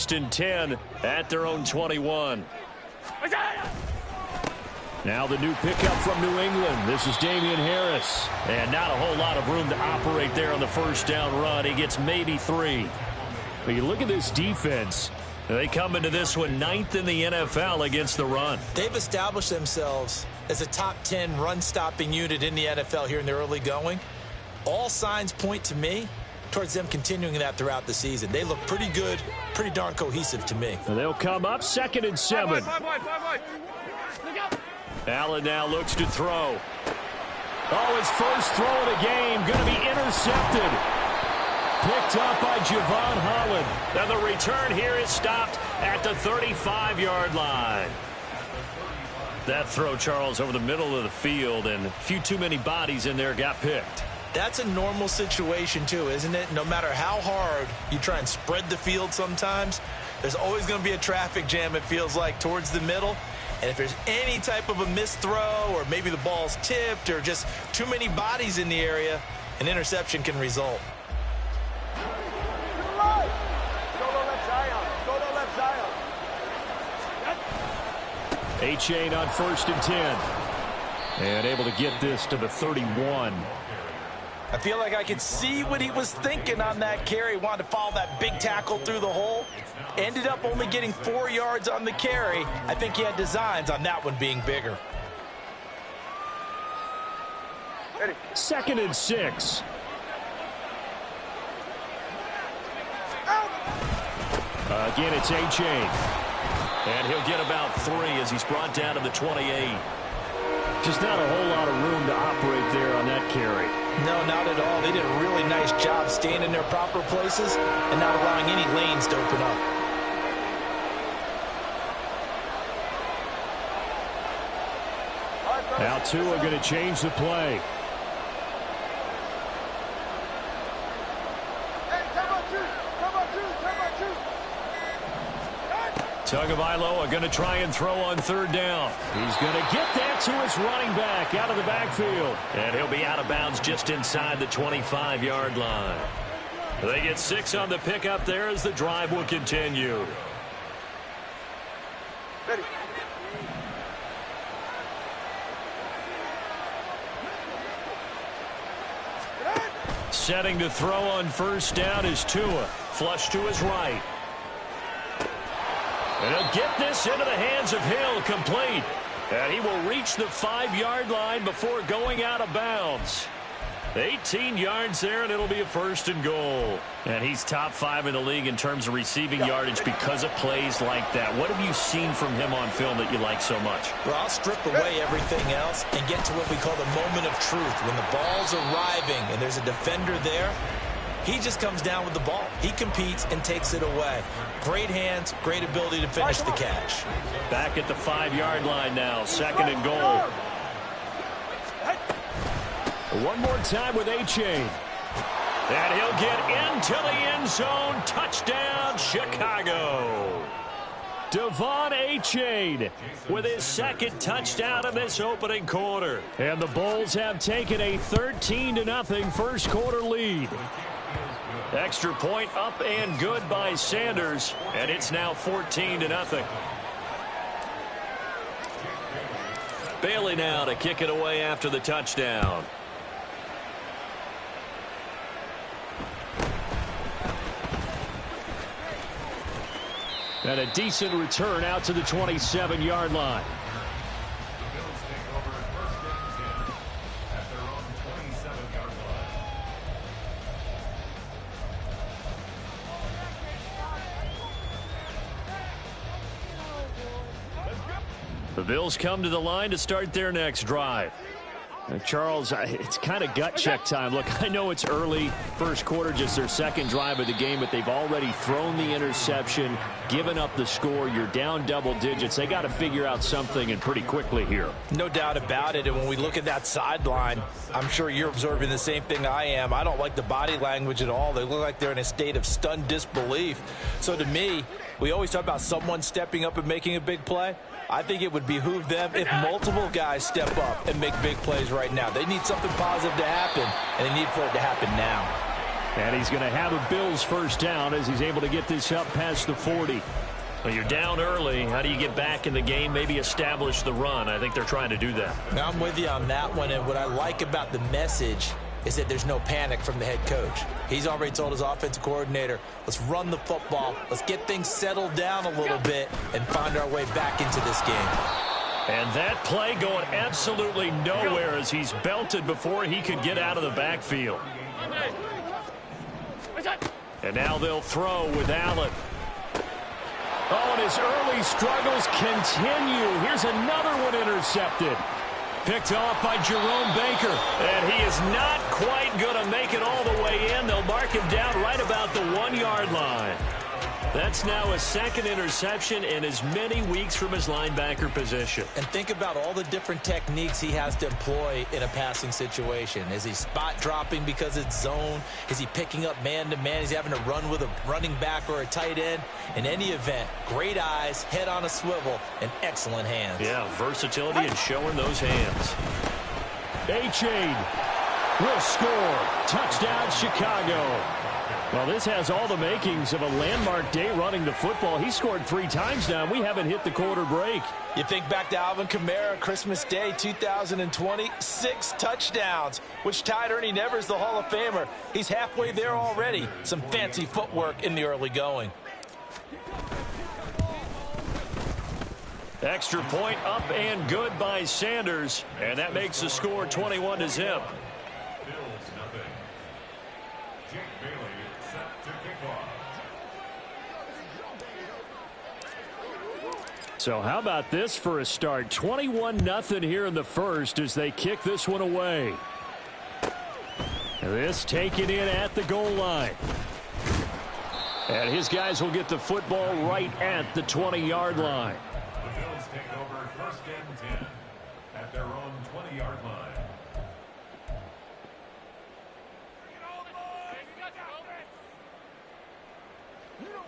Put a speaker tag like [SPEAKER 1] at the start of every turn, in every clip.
[SPEAKER 1] 1st and 10 at their own 21. Now the new pickup from New England. This is Damian Harris. And not a whole lot of room to operate there on the first down run. He gets maybe 3. But you look at this defense. They come into this one 9th in the NFL against the run.
[SPEAKER 2] They've established themselves as a top 10 run-stopping unit in the NFL here in the early going. All signs point to me towards them continuing that throughout the season. They look pretty good, pretty darn cohesive to me.
[SPEAKER 1] And they'll come up 2nd and 7. Allen now looks to throw. Oh, his first throw of the game going to be intercepted. Picked up by Javon Holland. Now the return here is stopped at the 35-yard line. That throw, Charles, over the middle of the field, and a few too many bodies in there got picked.
[SPEAKER 2] That's a normal situation, too, isn't it? No matter how hard you try and spread the field sometimes, there's always going to be a traffic jam, it feels like, towards the middle. And if there's any type of a missed throw, or maybe the ball's tipped, or just too many bodies in the area, an interception can result.
[SPEAKER 1] A-Chain on 1st and 10. And able to get this to the 31.
[SPEAKER 2] I feel like I could see what he was thinking on that carry. Wanted to follow that big tackle through the hole. Ended up only getting 4 yards on the carry. I think he had designs on that one being bigger.
[SPEAKER 1] 2nd and 6. Again, it's A-Chain. And he'll get about 3 as he's brought down to the 28. Just not a whole lot of room to operate there on that carry.
[SPEAKER 2] No, not at all. They did a really nice job staying in their proper places and not allowing any lanes to open up.
[SPEAKER 1] Now two are going to change the play. Tagovailoa are going to try and throw on 3rd down. He's going to get that to his running back out of the backfield. And he'll be out of bounds just inside the 25-yard line. They get 6 on the pickup there as the drive will continue.
[SPEAKER 3] Ready.
[SPEAKER 1] Setting to throw on 1st down is Tua. Flush to his right. And he'll get this into the hands of Hill, complete. And he will reach the 5-yard line before going out of bounds. 18 yards there, and it'll be a 1st and goal. And he's top 5 in the league in terms of receiving yardage because of plays like that. What have you seen from him on film that you like so much?
[SPEAKER 2] Well, I'll strip away everything else and get to what we call the moment of truth. When the ball's arriving and there's a defender there, he just comes down with the ball. He competes and takes it away. Great hands, great ability to finish the catch.
[SPEAKER 1] Back at the 5-yard line now, 2nd and goal. One more time with A-Chain. And he'll get into the end zone. Touchdown, Chicago. Devon A-Chain with his 2nd touchdown of this opening quarter. And the Bulls have taken a 13-0 first quarter lead. Extra point up and good by Sanders, and it's now 14-0. Bailey now to kick it away after the touchdown. And a decent return out to the 27-yard line. The Bills come to the line to start their next drive. Charles, it's kind of gut check time. Look, I know it's early, first quarter, just their 2nd drive of the game, but they've already thrown the interception, given up the score. You're down double digits. They got to figure out something, and pretty quickly here.
[SPEAKER 2] No doubt about it. And when we look at that sideline, I'm sure you're observing the same thing I am. I don't like the body language at all. They look like they're in a state of stunned disbelief. So to me, we always talk about someone stepping up and making a big play. I think it would behoove them if multiple guys step up and make big plays right now. They need something positive to happen, and they need for it to happen now.
[SPEAKER 1] And he's going to have a Bills first down as he's able to get this up past the 40. Well, you're down early. How do you get back in the game, maybe establish the run? I think they're trying to do that.
[SPEAKER 2] Now, I'm with you on that one, and what I like about the message is that there's no panic from the head coach. He's already told his offensive coordinator, let's run the football, let's get things settled down a little bit and find our way back into this game.
[SPEAKER 1] And that play going absolutely nowhere as he's belted before he could get out of the backfield. And now they'll throw with Allen. Oh, and his early struggles continue. Here's another one intercepted. Picked off by Jerome Baker. And he is not quite going to make it all the way in. They'll mark him down right about the 1-yard line. That's now a second interception in as many weeks from his linebacker position.
[SPEAKER 2] And think about all the different techniques he has to employ in a passing situation. Is he spot dropping because it's zone? Is he picking up man-to-man? Is he having to run with a running back or a tight end? In any event, great eyes, head on a swivel, and excellent hands.
[SPEAKER 1] Yeah, versatility and showing those hands. A-Chain will score. Touchdown, Chicago. Well, this has all the makings of a landmark day running the football. He scored 3 times now. We haven't hit the quarter break.
[SPEAKER 2] You think back to Alvin Kamara, Christmas Day 2020, 6 touchdowns, which tied Ernie Nevers, the Hall of Famer. He's halfway there already. Some fancy footwork in the early going.
[SPEAKER 1] Extra point up and good by Sanders. And that makes the score 21-0. So how about this for a start? 21-0 here in the first as they kick this one away. This taken in at the goal line. And his guys will get the football right at the 20-yard line.
[SPEAKER 3] The Bills take over first and 10 at their own 20-yard line.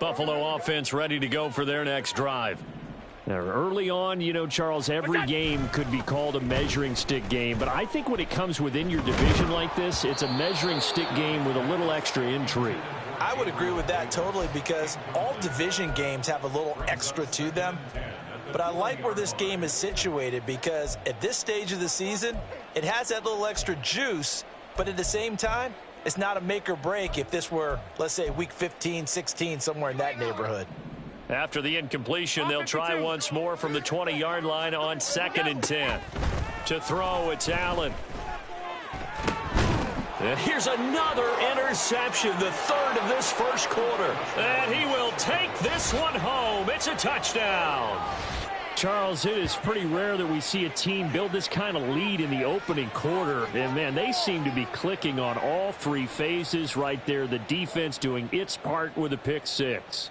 [SPEAKER 1] Buffalo offense ready to go for their next drive. Now, early on, you know, Charles, every game could be called a measuring stick game, but I think when it comes within your division like this, it's a measuring stick game with a little extra intrigue.
[SPEAKER 2] I would agree with that totally because all division games have a little extra to them. But I like where this game is situated because at this stage of the season, it has that little extra juice, but at the same time, it's not a make or break if this were, let's say, week 15, 16, somewhere in that neighborhood.
[SPEAKER 1] After the incompletion, they'll try once more from the 20-yard line on 2nd and 10. To throw, it's Allen. And here's another interception, the third of this first quarter. And he will take this one home. It's a touchdown. Charles, it is pretty rare that we see a team build this kind of lead in the opening quarter. And, man, they seem to be clicking on all 3 phases right there. The defense doing its part with a pick 6.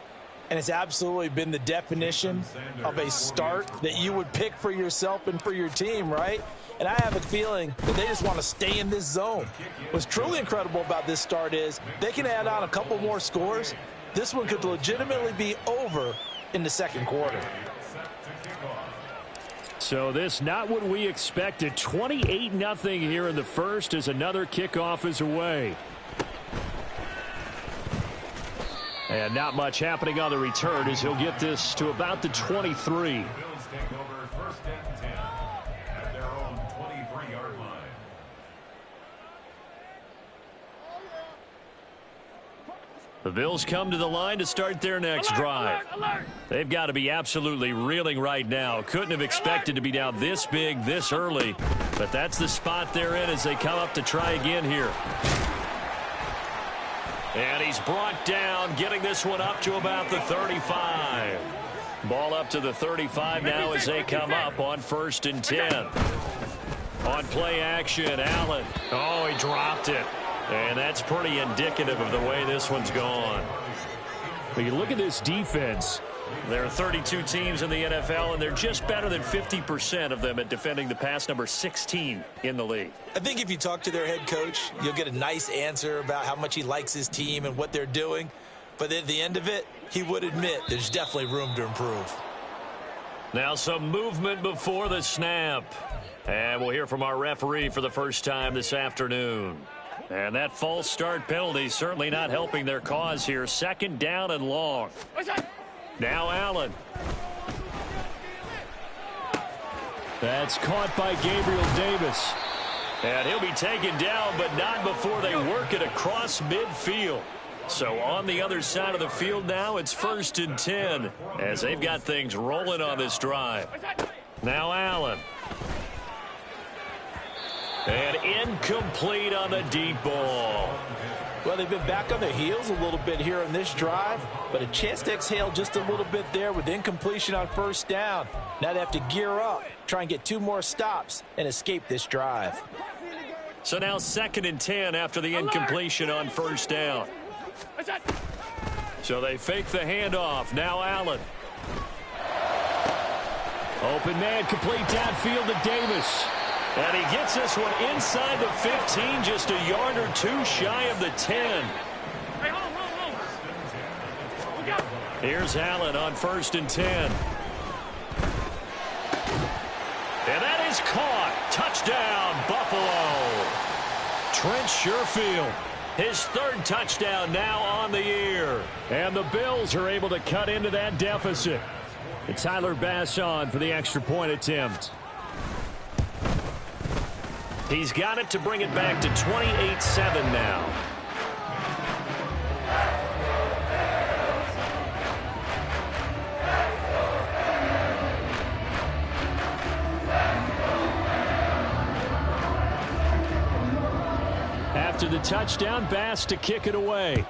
[SPEAKER 2] And it's absolutely been the definition of a start that you would pick for yourself and for your team, right? And I have a feeling that they just want to stay in this zone. What's truly incredible about this start is they can add on a couple more scores. This one could legitimately be over in the second quarter.
[SPEAKER 1] So this not what we expected. 28-0 here in the first as another kickoff is away. And not much happening on the return as he'll get this to about the 23.
[SPEAKER 3] The Bills take over first and 10 at their own 23-yard line.
[SPEAKER 1] The Bills come to the line to start their next drive. They've got to be absolutely reeling right now. Couldn't have expected to be down this big this early, but that's the spot they're in as they come up to try again here. And he's brought down, getting this one up to about the 35. Ball up to the 35 now as they come up on 1st and 10. On play action, Allen. Oh, he dropped it. And that's pretty indicative of the way this one's gone. When you look at this defense, there are 32 teams in the NFL, and they're just better than 50% of them at defending the pass, number 16 in the league.
[SPEAKER 2] I think if you talk to their head coach, you'll get a nice answer about how much he likes his team and what they're doing. But at the end of it, he would admit there's definitely room to improve.
[SPEAKER 1] Now some movement before the snap. And we'll hear from our referee for the first time this afternoon. And that false start penalty certainly not helping their cause here. Second down and long. Now Allen. That's caught by Gabriel Davis. And he'll be taken down, but not before they work it across midfield. So on the other side of the field now, it's 1st and 10 as they've got things rolling on this drive. Now Allen. And incomplete on the deep ball.
[SPEAKER 2] Well, they've been back on their heels a little bit here on this drive, but a chance to exhale just a little bit there with incompletion on 1st down. Now they have to gear up, try and get 2 more stops, and escape this drive.
[SPEAKER 1] So now 2nd and 10 after the incompletion on 1st down. So they fake the handoff. Now Allen. Open man, complete downfield to Davis. And he gets this one inside the 15, just a yard or 2 shy of the 10. Here's Allen on 1st and 10. And that is caught. Touchdown, Buffalo. Trent Sherfield, his 3rd touchdown now on the year. And the Bills are able to cut into that deficit. And Tyler Bass on for the extra point attempt. He's got it to bring it back to 28-7 now. After the touchdown, Bass to kick it away.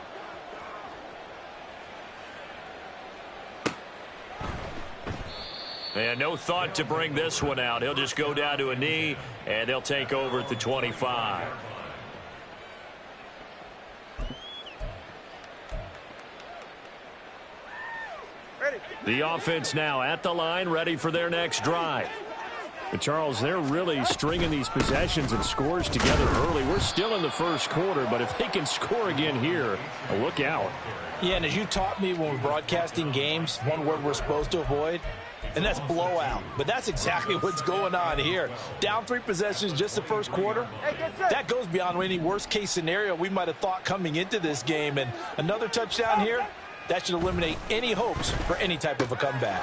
[SPEAKER 1] And no thought to bring this one out. He'll just go down to a knee, and they'll take over at the 25. The offense now at the line, ready for their next drive. But Charles, they're really stringing these possessions and scores together early. We're still in the 1st quarter, but if they can score again here, look out.
[SPEAKER 2] Yeah, and as you taught me when we're broadcasting games, one word we're supposed to avoid, and that's blowout. But that's exactly what's going on here. Down 3 possessions just the 1st quarter. That goes beyond any worst-case scenario we might have thought coming into this game. And another touchdown here, that should eliminate any hopes for any type of a comeback.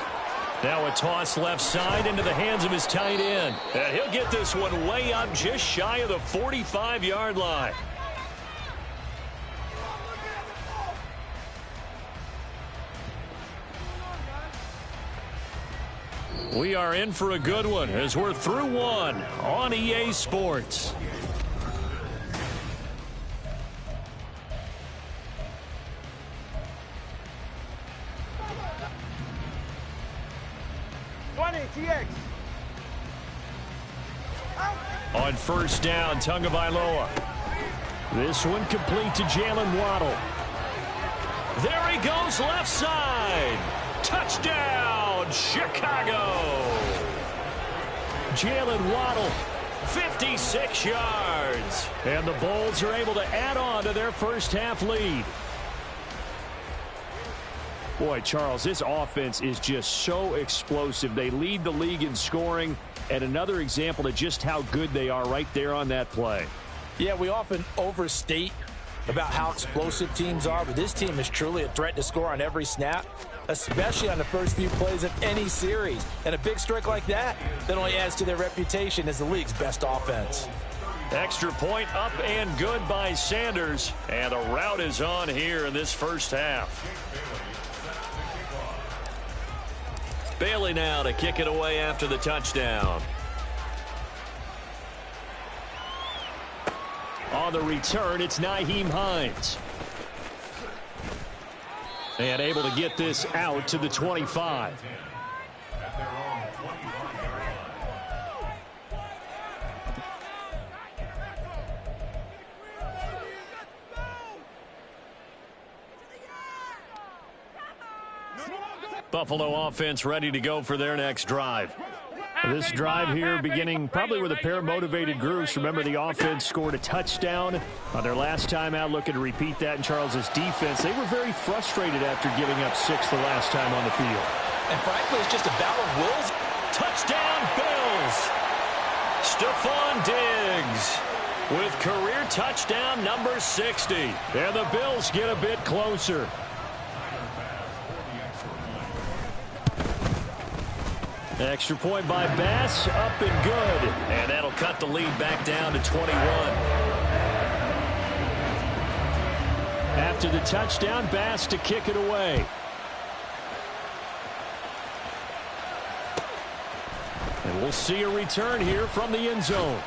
[SPEAKER 1] Now a toss left side into the hands of his tight end. And he'll get this one way up just shy of the 45-yard line. We are in for a good one as we're through one on EA Sports. On 1st down, Tagovailoa. This one complete to Jalen Waddle. There he goes left side. Touchdown, Chicago. Jalen Waddle, 56 yards. And the Bulls are able to add on to their 1st half lead. Boy, Charles, this offense is just so explosive. They lead the league in scoring, and another example of just how good they are right there on that play.
[SPEAKER 2] Yeah, we often overstate about how explosive teams are, but this team is truly a threat to score on every snap, especially on the first few plays of any series. And a big strike like that only adds to their reputation as the league's best offense.
[SPEAKER 1] Extra point up and good by Sanders, and the route is on here in this 1st half. Bailey now to kick it away after the touchdown. On the return, it's Nyheim Hines. And able to get this out to the 25. Buffalo offense ready to go for their next drive. This drive here beginning probably with a pair of motivated groups. Remember, the offense scored a touchdown on their last time out, looking to repeat that in Charles's defense. They were very frustrated after giving up 6 the last time on the field.
[SPEAKER 2] And frankly, it's just a battle of wills.
[SPEAKER 1] Touchdown, Bills! Stephon Diggs. with career touchdown number 60. And the Bills get a bit closer. Extra point by Bass, up and good. And that'll cut the lead back down to 21. After the touchdown, Bass to kick it away. And we'll see a return here from the end zone.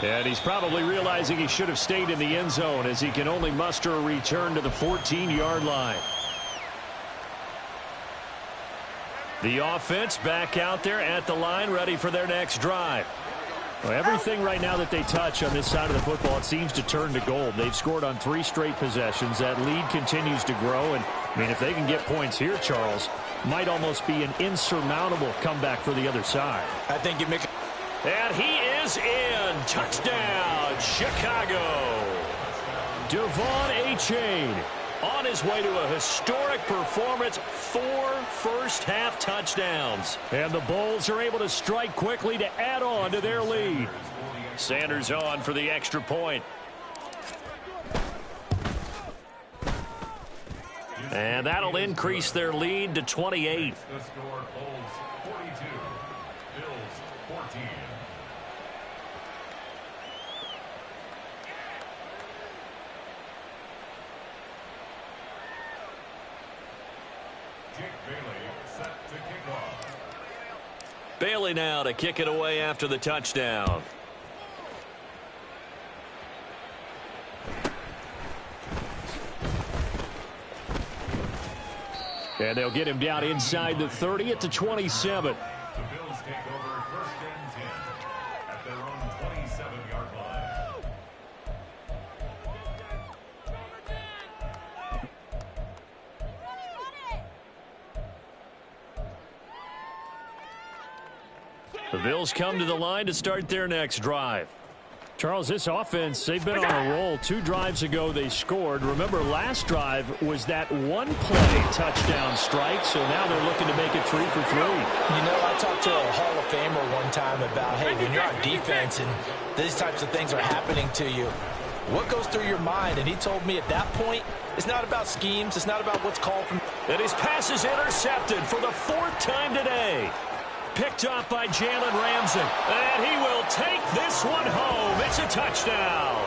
[SPEAKER 1] And he's probably realizing he should have stayed in the end zone as he can only muster a return to the 14-yard line. The offense back out there at the line, ready for their next drive. Well, everything right now that they touch on this side of the football, it seems to turn to gold. They've scored on 3 straight possessions. That lead continues to grow. And, I mean, if they can get points here, Charles, might almost be an insurmountable comeback for the other side.
[SPEAKER 2] I think you make it.
[SPEAKER 1] And he is in. Touchdown, Chicago. Devon Achane on his way to a historic performance, 4 first-half touchdowns. And the Bulls are able to strike quickly to add on to their lead. Sanders on for the extra point. And that'll increase their lead to 28.
[SPEAKER 3] The score holds 42. Bills 14. Jake Bailey set to kick off.
[SPEAKER 1] Bailey now to kick it away after the touchdown. And they'll get him down inside the 30 at the 27.
[SPEAKER 3] The Bills take over first and 10 at their own 27-yard line.
[SPEAKER 1] The Bills come to the line to start their next drive. Charles, this offense, they've been on a roll. 2 drives ago, they scored. Remember, last drive was that one-play touchdown strike, so now they're looking to make it 3 for 3.
[SPEAKER 2] You know, I talked to a Hall of Famer one time about, hey, when you're on defense and these types of things are happening to you, what goes through your mind? And he told me at that point, it's not about schemes. It's not about what's called from.
[SPEAKER 1] And his pass is intercepted for the 4th time today. Picked off by Jalen Ramsey. And he will take this one home. It's a touchdown.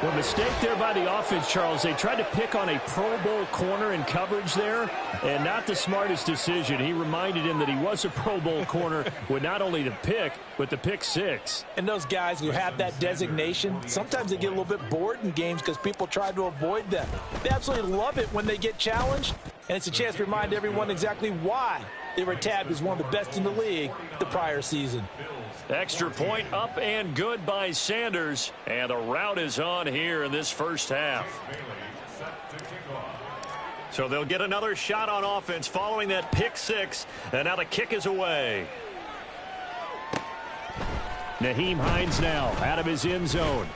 [SPEAKER 1] Well, mistake there by the offense, Charles. They tried to pick on a Pro Bowl corner in coverage there, and not the smartest decision. He reminded him that he was a Pro Bowl corner with not only the pick, but the pick 6.
[SPEAKER 2] And those guys who have that designation, sometimes they get a little bit bored in games because people try to avoid them. They absolutely love it when they get challenged, and it's a chance to remind everyone exactly why they were tabbed as one of the best in the league the prior season.
[SPEAKER 1] Extra point up and good by Sanders. And the route is on here in this first half. So they'll get another shot on offense following that pick 6. And now the kick is away. Nyheim Hines now out of his end zone.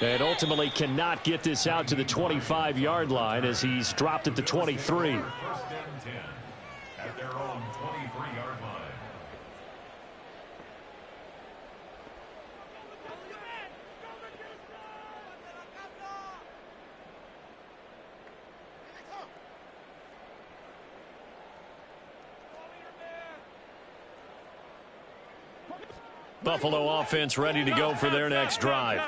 [SPEAKER 1] And ultimately cannot get this out to the 25-yard line as he's dropped at the 23.
[SPEAKER 3] First and 10 at their own 23-yard line.
[SPEAKER 1] Buffalo offense ready to go for their next drive.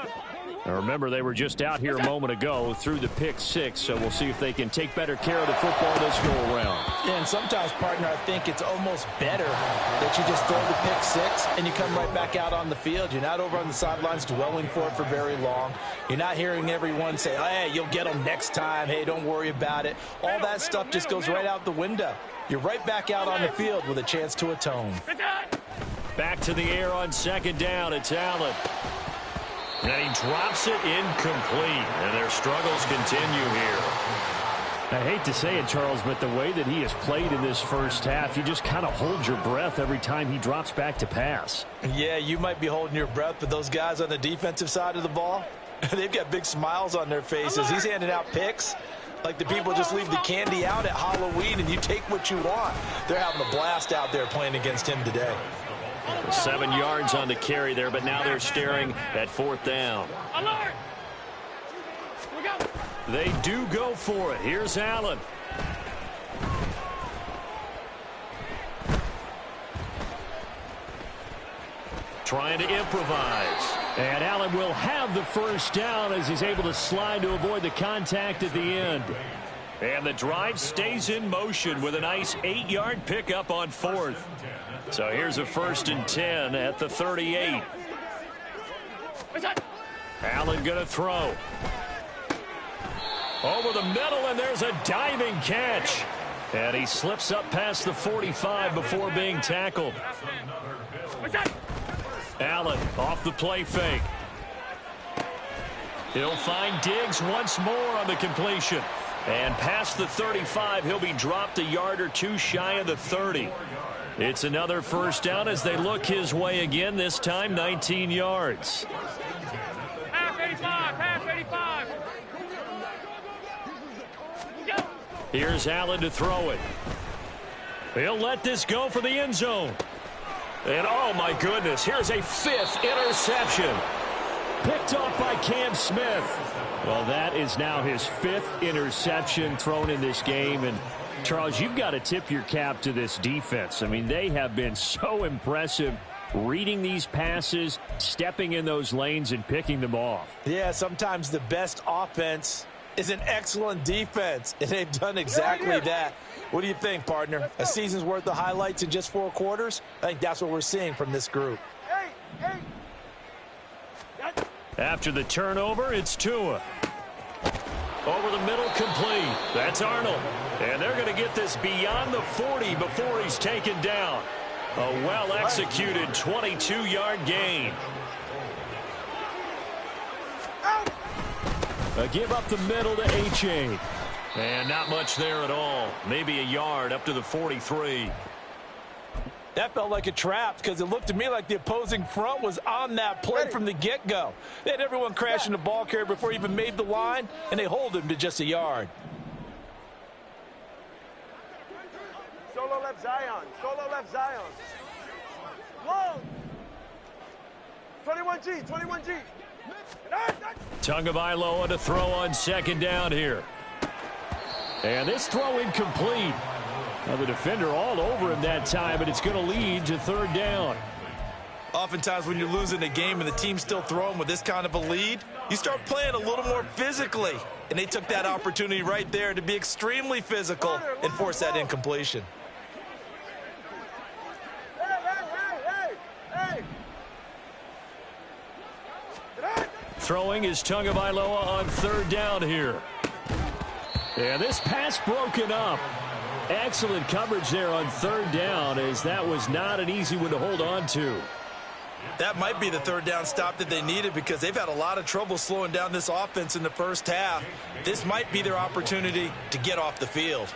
[SPEAKER 1] Now remember, they were just out here a moment ago through the pick 6, so we'll see if they can take better care of the football this go around.
[SPEAKER 2] Yeah, and sometimes, partner, I think it's almost better that you just throw the pick 6 and you come right back out on the field. You're not over on the sidelines dwelling for it for very long. You're not hearing everyone say, hey, you'll get them next time. Hey, don't worry about it. All that stuff just goes right out the window. You're right back out on the field with a chance to atone.
[SPEAKER 1] Back to the air on 2nd down. It's Allen. And he drops it incomplete. And their struggles continue here. I hate to say it, Charles, but the way that he has played in this first half, you just kind of hold your breath every time he drops back to pass.
[SPEAKER 2] Yeah, you might be holding your breath, but those guys on the defensive side of the ball, they've got big smiles on their faces. He's handing out picks like the people just leave the candy out at Halloween and you take what you want. They're having a blast out there playing against him today.
[SPEAKER 1] 7 yards on the carry there, but now they're staring at 4th down. They do go for it. Here's Allen. Trying to improvise. And Allen will have the first down as he's able to slide to avoid the contact at the end. And the drive stays in motion with a nice 8-yard pickup on 4th. So here's a 1st and 10 at the 38. Allen going to throw. Over the middle, and there's a diving catch. And he slips up past the 45 before being tackled. Allen off the play fake. He'll find Diggs once more on the completion. And past the 35, he'll be dropped a yard or two shy of the 30. It's another first down as they look his way again, this time 19 yards.
[SPEAKER 4] Pass 85, pass 85.
[SPEAKER 1] Here's Allen to throw it. He'll let this go for the end zone. And oh my goodness, here's a 5th interception. Picked off by Cam Smith. Well, that is now his 5th interception thrown in this game. And Charles, you've got to tip your cap to this defense. I mean, they have been so impressive reading these passes, stepping in those lanes and picking them off.
[SPEAKER 2] Yeah, sometimes the best offense is an excellent defense, and they've done exactly that. What do you think, partner? A season's worth of highlights in just 4 quarters? I think that's what we're seeing from this group.
[SPEAKER 1] After the turnover, it's Tua. Over the middle, complete. That's Arnold. And they're going to get this beyond the 40 before he's taken down. A well-executed 22-yard gain. A give up the middle to A-Chain. And not much there at all. Maybe a yard up to the 43.
[SPEAKER 2] That felt like a trap because it looked to me like the opposing front was on that play from the get-go. They had everyone crashing the ball carrier before he even made the line, and they hold him to just a yard.
[SPEAKER 5] Solo left Zion. Solo left Zion. Long. 21G. 21G.
[SPEAKER 1] Tagovailoa to throw on 2nd down here. And this throw incomplete. Now the defender all over him that time, but it's going to lead to 3rd down.
[SPEAKER 2] Oftentimes when you're losing a game and the team's still throwing with this kind of a lead, you start playing a little more physically. And they took that opportunity right there to be extremely physical and force that incompletion.
[SPEAKER 1] Throwing is Tagovailoa on 3rd down here. And this pass broken up. Excellent coverage there on 3rd down, as that was not an easy one to hold on to.
[SPEAKER 2] That might be the 3rd down stop that they needed because they've had a lot of trouble slowing down this offense in the first half. This might be their opportunity to get off the field.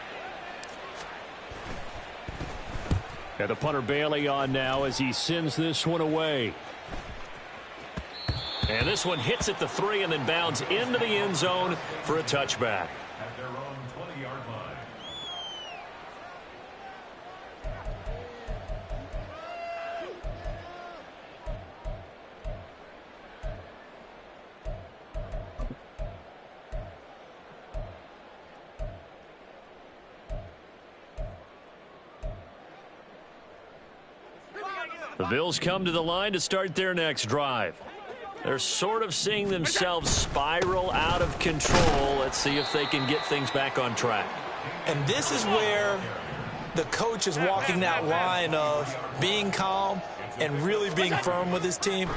[SPEAKER 1] And the punter Bailey on now as he sends this one away. And this one hits at the 3 and then bounds into the end zone for a touchback.
[SPEAKER 3] At their own 20-yard line.
[SPEAKER 1] The Bills come to the line to start their next drive. They're sort of seeing themselves spiral out of control. Let's see if they can get things back on track.
[SPEAKER 2] And this is where the coach is walking that line of being calm and really being firm with his team.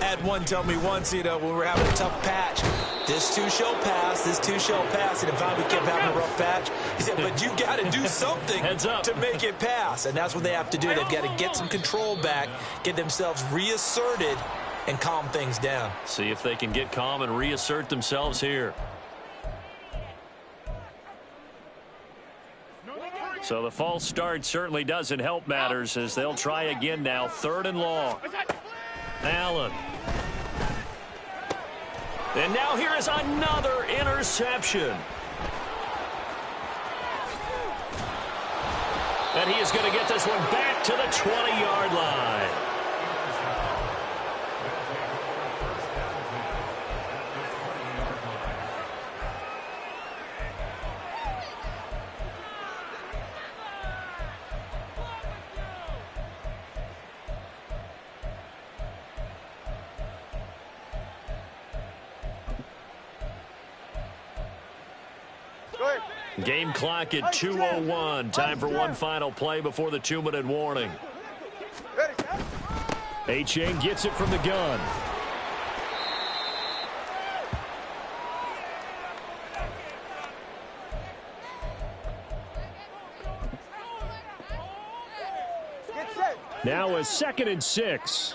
[SPEAKER 2] I had one tell me once, when we were having a tough patch, this too shall pass, this too shall pass. And if we kept having a rough patch, he said, but you got to do something to make it pass. And that's what they have to do. They've got to get some control back, get themselves reasserted, and calm things down.
[SPEAKER 1] See if they can get calm and reassert themselves here. So the false start certainly doesn't help matters as they'll try again now. 3rd and long. Allen. And now here is another interception. And he is going to get this one back to the 20-yard line.
[SPEAKER 5] Go ahead.
[SPEAKER 1] Game clock at 2:01. Time for one final play before the 2-minute warning.
[SPEAKER 5] Ready.
[SPEAKER 1] A-Chain gets it from the gun.
[SPEAKER 5] Get set.
[SPEAKER 1] Now a 2nd and 6.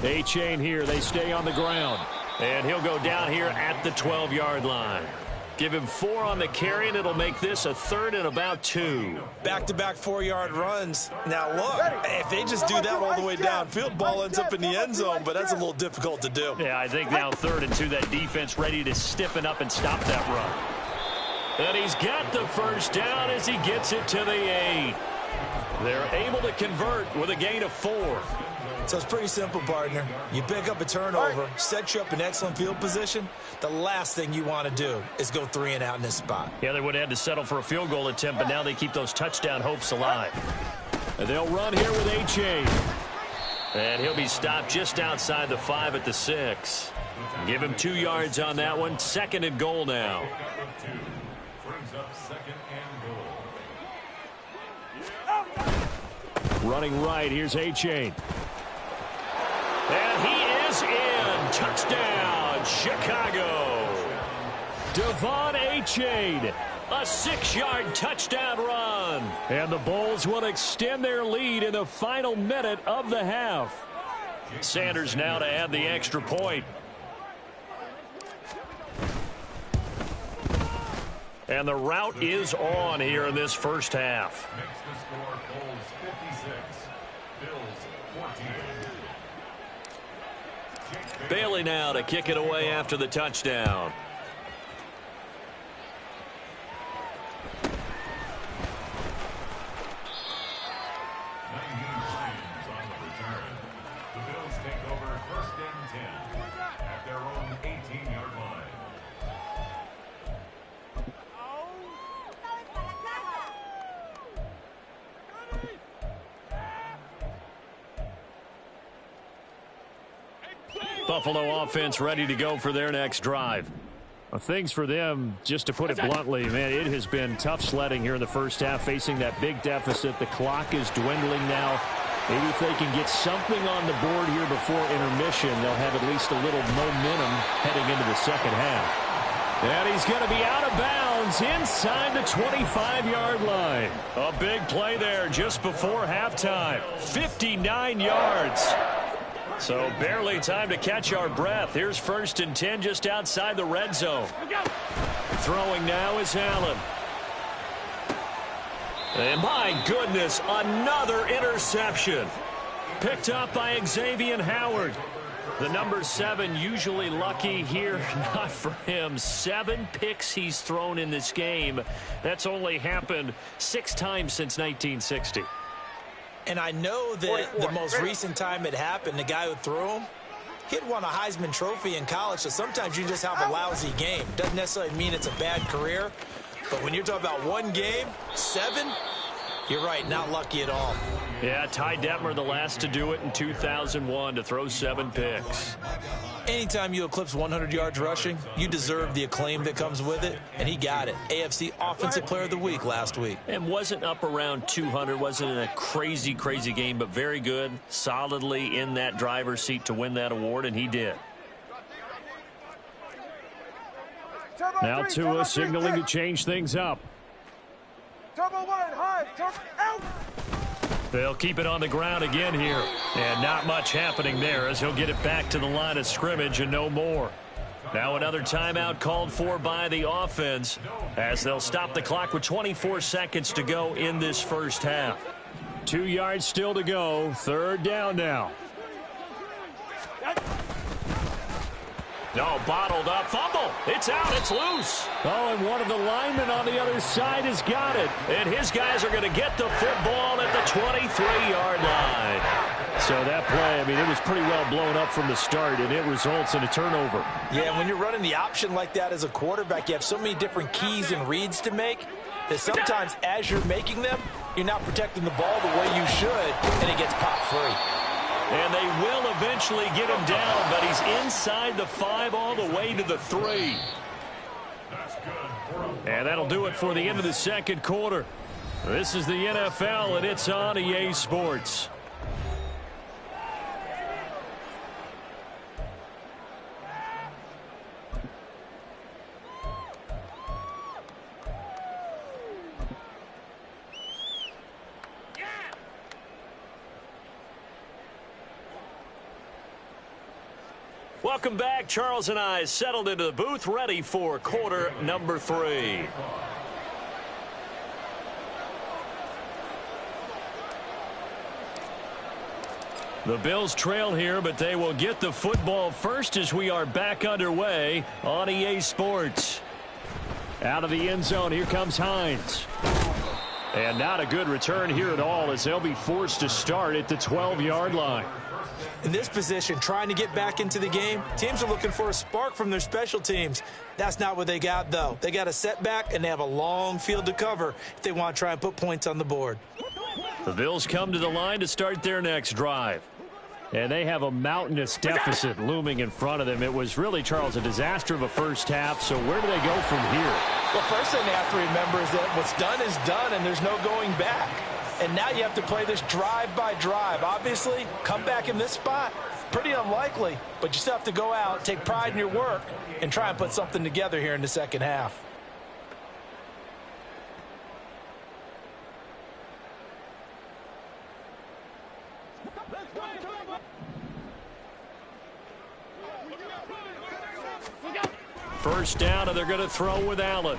[SPEAKER 1] A-Chain here. They stay on the ground. And he'll go down here at the 12-yard line. Give him 4 on the carry, and it'll make this a 3rd and about 2.
[SPEAKER 2] Back-to-back 4-yard runs. Now, look, if they just do that all the way downfield, ball ends up in the end zone, but that's a little difficult to do.
[SPEAKER 1] Yeah, I think now 3rd and 2, that defense ready to stiffen up and stop that run. And he's got the first down as he gets it to the 8. They're able to convert with a gain of 4.
[SPEAKER 2] So it's pretty simple, partner. You pick up a turnover, set you up in excellent field position. The last thing you want to do is go 3 and out in this spot.
[SPEAKER 1] Yeah, they would have had to settle for a field goal attempt, but now they keep those touchdown hopes alive. And they'll run here with A-Chain. And he'll be stopped just outside the 5 at the 6. Give him 2 yards on that one. 2nd and goal now.
[SPEAKER 3] Brings up 2nd and goal.
[SPEAKER 1] Running right, here's A-Chain. And he is in. Touchdown, Chicago. Devon A-Chain, a 6-yard touchdown run. And the Bulls will extend their lead in the final minute of the half. Sanders now to add the extra point. And the route is on here in this first half.
[SPEAKER 3] Next to score, Bulls 56, Bills 14.
[SPEAKER 1] Bailey now to kick it away after the touchdown.
[SPEAKER 3] 19 Lions on the return. The Bills take over 1st and 10 at their own 18-yard line.
[SPEAKER 1] Buffalo offense ready to go for their next drive. Well, things for them, just to put it bluntly, man, it has been tough sledding here in the first half, facing that big deficit. The clock is dwindling now. Maybe if they can get something on the board here before intermission, they'll have at least a little momentum heading into the second half. And he's going to be out of bounds inside the 25-yard line. A big play there just before halftime. 59 yards. So barely time to catch our breath. Here's 1st and 10 just outside the red zone. Throwing now is Allen. And my goodness, another interception. Picked up by Xavier Howard. The number 7 usually lucky here. Not for him. 7 picks he's thrown in this game. That's only happened 6 times since 1960.
[SPEAKER 2] And I know that the most recent time it happened, the guy who threw him, he'd won a Heisman Trophy in college, so sometimes you just have a lousy game. Doesn't necessarily mean it's a bad career, but when you're talking about one game, 7, you're right, not lucky at all.
[SPEAKER 1] Yeah, Ty Detmer, the last to do it in 2001, to throw 7 picks.
[SPEAKER 2] Anytime you eclipse 100 yards rushing, you deserve the acclaim that comes with it, and he got it. AFC Offensive Player of the Week last week.
[SPEAKER 1] And wasn't up around 200, wasn't in a crazy, crazy game, but very good, solidly in that driver's seat to win that award, and he did. Now Tua signaling to change things up.
[SPEAKER 5] Turbo 1, high, turbo out.
[SPEAKER 1] They'll keep it on the ground again here. And not much happening there as he'll get it back to the line of scrimmage and no more. Now another timeout called for by the offense as they'll stop the clock with 24 seconds to go in this first half. 2 yards still to go. 3rd down now. No, bottled up. Fumble. It's out. It's loose. Oh, and one of the linemen on the other side has got it. And his guys are going to get the football at the 23-yard line. So that play, I mean, it was pretty well blown up from the start, and it results in a turnover.
[SPEAKER 2] Yeah, when you're running the option like that as a quarterback, you have so many different keys and reads to make that sometimes as you're making them, you're not protecting the ball the way you should, and it gets popped free.
[SPEAKER 1] And they will eventually get him down, but he's inside the 5 all the way to the 3. And that'll do it for the end of the second quarter. This is the NFL, and it's on EA Sports. Welcome back. Charles and I settled into the booth, ready for quarter number 3. The Bills trail here, but they will get the football first as we are back underway on EA Sports. Out of the end zone, here comes Hines. And not a good return here at all, as they'll be forced to start at the 12-yard line.
[SPEAKER 2] In this position, trying to get back into the game, teams are looking for a spark from their special teams. That's not what they got, though. They got a setback, and they have a long field to cover if they want to try and put points on the board.
[SPEAKER 1] The Bills come to the line to start their next drive. And they have a mountainous deficit looming in front of them. It was really, Charles, a disaster of a first half. So where do they go from here?
[SPEAKER 2] Well, first thing they have to remember is that what's done is done, and there's no going back. And now you have to play this drive by drive. Obviously, come back in this spot, pretty unlikely. But you still have to go out, take pride in your work, and try and put something together here in the second half.
[SPEAKER 1] First down, and they're going to throw with Allen.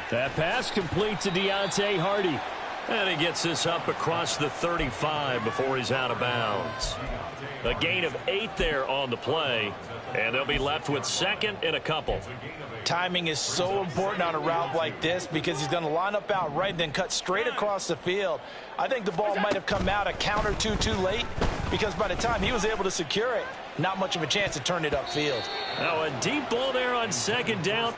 [SPEAKER 1] That pass complete to Deontay Hardy. And he gets this up across the 35 before he's out of bounds. A gain of 8 there on the play, and they'll be left with second and a couple.
[SPEAKER 2] Timing is so important on a route like this because he's going to line up out right and then cut straight across the field. I think the ball might have come out a count or two too late because by the time he was able to secure it, not much of a chance to turn it upfield.
[SPEAKER 1] Now a deep ball there on second down.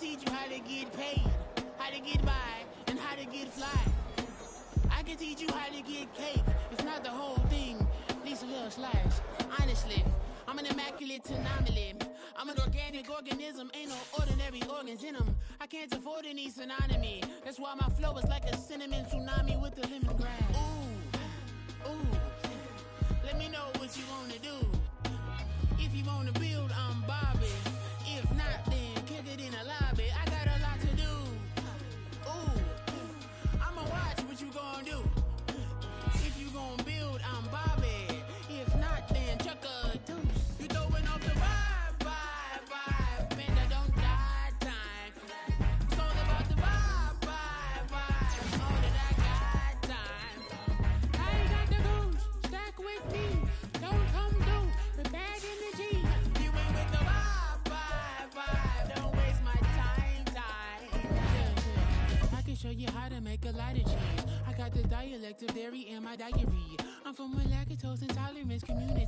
[SPEAKER 6] Teach you how to get paid, how to get by, and how to get fly. I can teach you how to get cake. It's not the whole thing, at least a little slice. Honestly, I'm an immaculate anomaly. I'm an organic organism, ain't no ordinary organs in them. I can't afford any synonymy. That's why my flow is like a cinnamon tsunami with the lemongrass. Ooh, ooh, let me know what you wanna do. If you wanna build, I'm Bobby. If not, then kick it in a lobby. I got a lot to do. Ooh, I'ma watch what you gonna do. If you gonna build, I'm Bobby. If not, then chuck a deuce. You throwing off the vibe. Man, I don't die time. It's all about the vibe. All that I got time. I ain't got the goose. Stack with me. Don't come through. The bad energy. You ain't with the vibe. Don't waste my time. I can show you how to make a lot of cheese. I got the dialect of dairy in my diary. I'm from a lactose intolerance community.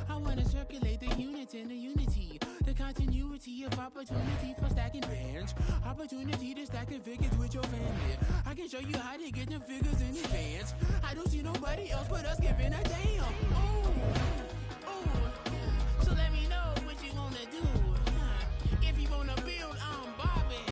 [SPEAKER 6] I want to circulate the units and the unity. The continuity of opportunity for stacking bands. Opportunity to stack the figures with your family. I can show you how to get them figures in advance. I don't see nobody else but us giving a damn. Ooh.